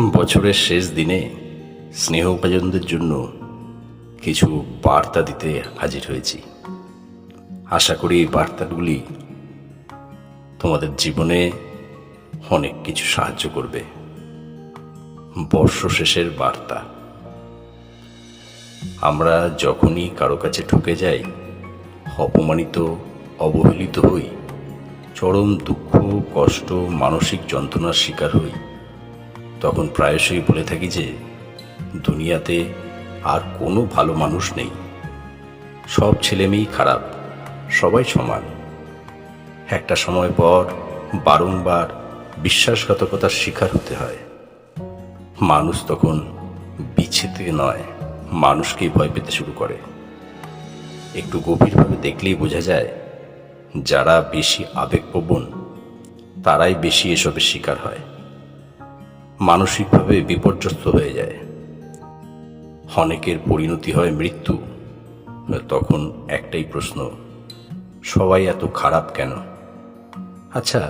বছরের শেষ দিনে স্নেহভাজনদের জন্য কিছু বার্তা দিতে হাজির হয়েছি। আশা করি এই বার্তাগুলি তোমাদের জীবনে অনেক কিছু সাহায্য করবে। বর্ষ শেষের বার্তা। আমরা যখনই কারো কাছে ঠকে যাই, অপমানিত, অবহেলিত হই, চরম দুঃখ, কষ্ট, মানসিক যন্ত্রণার শিকার হই, তখন প্রায়শই বলে থাকি যে দুনিয়াতে আর কোনো ভালো মানুষ নেই, সব ছেলেমেয়েই খারাপ, সবাই সমান। একটা সময় পর বারংবার বিশ্বাসঘাতকতার শিকার হতে হয়। মানুষ তখন বিচ্ছেদে নয়, মানুষকেই ভয় পেতে শুরু করে। একটু গভীরভাবে দেখলেই বোঝা যায়, যারা বেশি আবেগপ্রবণ তারাই বেশি এসবের শিকার হয়, মানসিকভাবে বিপর্যস্ত হয়ে যায়। অনেকের পরিণতি হয় মৃত্যু। তখন একটাই প্রশ্ন, সবাই এত খারাপ কেন? আচ্ছা,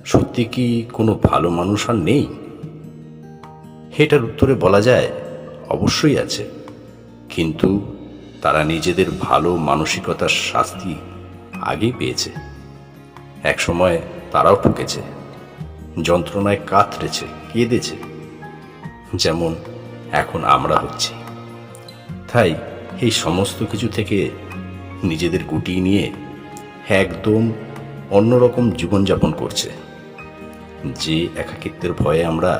সত্যি কি কোনো ভালো মানুষ আর নেই? এটার উত্তরে বলা যায়, অবশ্যই আছে, কিন্তু তারা নিজেদের ভালো মানসিকতার শাস্তি আগেই পেয়েছে। একসময় তারাও ঠকেছে, যন্ত্রণায় কাতরেছে, কেঁদেছে, যেমন এখন আমরা হচ্ছি। তাই এই সমস্ত কিছু থেকে নিজেদের গুটিয়ে নিয়ে একদম অন্যরকম জীবনযাপন করছে। যে একাকিত্বের ভয়ে আমরা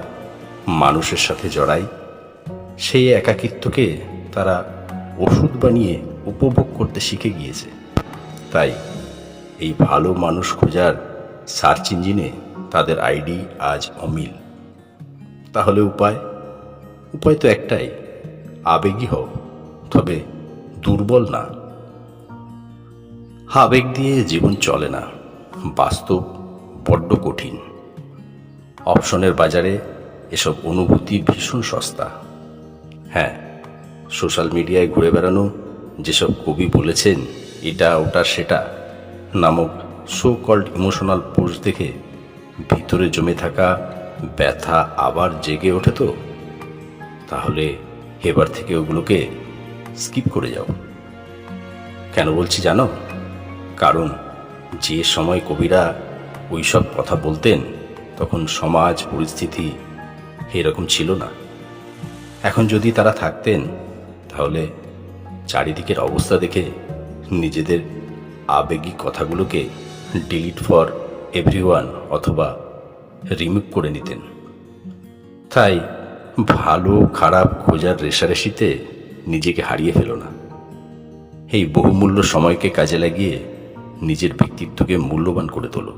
মানুষের সাথে জড়াই, সেই একাকিত্বকে তারা ওষুধ বানিয়ে উপভোগ করতে শিখে গিয়েছে। তাই এই ভালো মানুষ খোঁজার সার্চ ইঞ্জিনে তাদের আইডি আজ অমিল। তাহলে উপায় তো একটাই, আবেগী হও, তবে দুর্বল না। আবেগ দিয়ে জীবন চলে না, বাস্তব বড্ড কঠিন। অপশনের বাজারে এসব অনুভূতি ভীষণ সস্তা। হ্যাঁ, সোশ্যাল মিডিয়ায় ঘুরে বেড়ানো যেসব কবি বলেছেন এটা ওটা সেটা নামক সো কল্ড ইমোশনাল পোস্ট দেখে ভিতরে জমে থাকা ব্যথা আবার জেগে ওঠে। তো তাহলে এবার থেকে ওগুলোকে স্কিপ করে যাও। কেন বলছি জানো? কারণ যে সময় কবিরা ওইসব কথা বলতেন, তখন সমাজ পরিস্থিতি এরকম ছিল না। এখন যদি তারা থাকতেন, তাহলে চারিদিকের অবস্থা দেখে নিজেদের আবেগী কথাগুলোকে ডিলিট ফর এভরিওয়ান অথবা রিমুভ করে নিতেন। তাই ভালো খারাপ খোঁজার রেষারেষিতে নিজেকে হারিয়ে ফেলো না। এই বহুমূল্য সময়কে কাজে লাগিয়ে নিজের ব্যক্তিত্বকে মূল্যবান করে তোলো।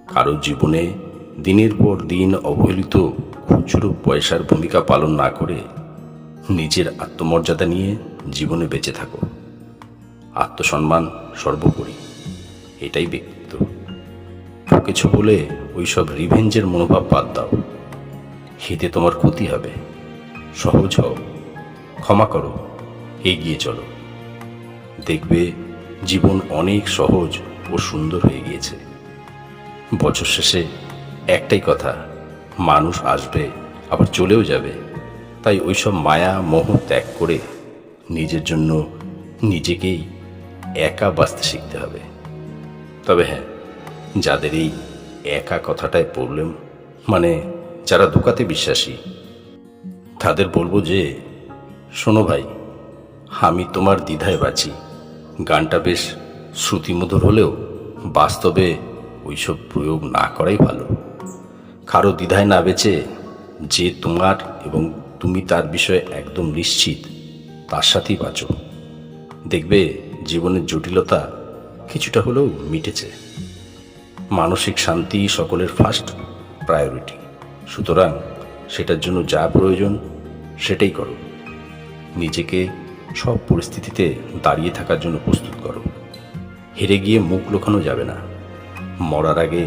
কারো জীবনে দিনের পর দিন অবহেলিত খুচরো পয়সার ভূমিকা পালন না করে নিজের আত্মমর্যাদা নিয়ে জীবনে বেঁচে থাকো। আত্মসম্মান সর্বোপরি, এটাই ব্যক্তিত্ব। ঠকেছ বলে ওইসব রিভেঞ্জের মনোভাব বাদ দাও, এতে তোমার ক্ষতি হবে। সহজ হও, ক্ষমা করো, এগিয়ে চলো। দেখবে জীবন অনেক সহজ ও সুন্দর হয়ে গিয়েছে। বছর শেষে একটাই কথা, মানুষ আসবে আবার চলেও যাবে। তাই ওইসব মায়া মোহ ত্যাগ করে নিজের জন্য নিজেকেই একা বাঁচতে শিখতে হবে। তবে হ্যাঁ, যাদের এই একা কথাটায় প্রবলেম, মানে যারা ধোঁকাতে বিশ্বাসী, তাদের বলবো যে, শোনো ভাই, আমি তোমার দ্বিধায় বাঁচি গানটা বেশ শ্রুতিমধুর হলেও বাস্তবে ওইসব প্রয়োগ না করাই ভালো। কারো দ্বিধায় না বেঁচে যে তোমার এবং তুমি তার বিষয়ে একদম নিশ্চিত, তার সাথেই বাঁচো। দেখবে জীবনের জটিলতা কিছুটা হলেও মিটেছে। মানসিক শান্তি সকলের ফার্স্ট প্রায়োরিটি। সুতরাং সেটার জন্য যা প্রয়োজন সেটাই করো। নিজেকে সব পরিস্থিতিতে দাঁড়িয়ে থাকার জন্য প্রস্তুত করো। হেরে গিয়ে মুখ লুকানো যাবে না। মরার আগে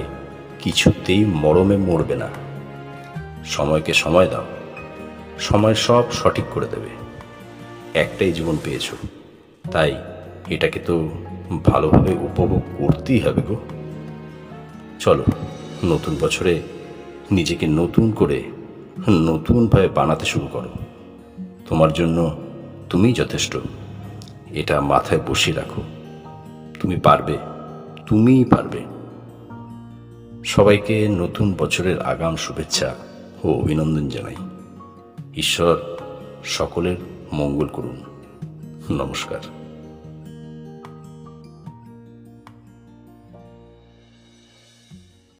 কিছুতেই মরমে মরবে না। সময়কে সময় দাও, সময় সব সঠিক করে দেবে। একটাই জীবন পেয়েছো, তাই এটাকে তো ভালোভাবে উপভোগ করতেই হবে গো। চলো, নতুন বছরে নিজেকে নতুন করে নতুনভাবে বানাতে শুরু করো। তোমার জন্য তুমিই যথেষ্ট। এটা মাথায় বসিয়ে রাখো। তুমি পারবে, তুমিই পারবে। সবাইকে নতুন বছরের আগাম শুভেচ্ছা ও অভিনন্দন জানাই। ঈশ্বর সকলের মঙ্গল করুন। নমস্কার।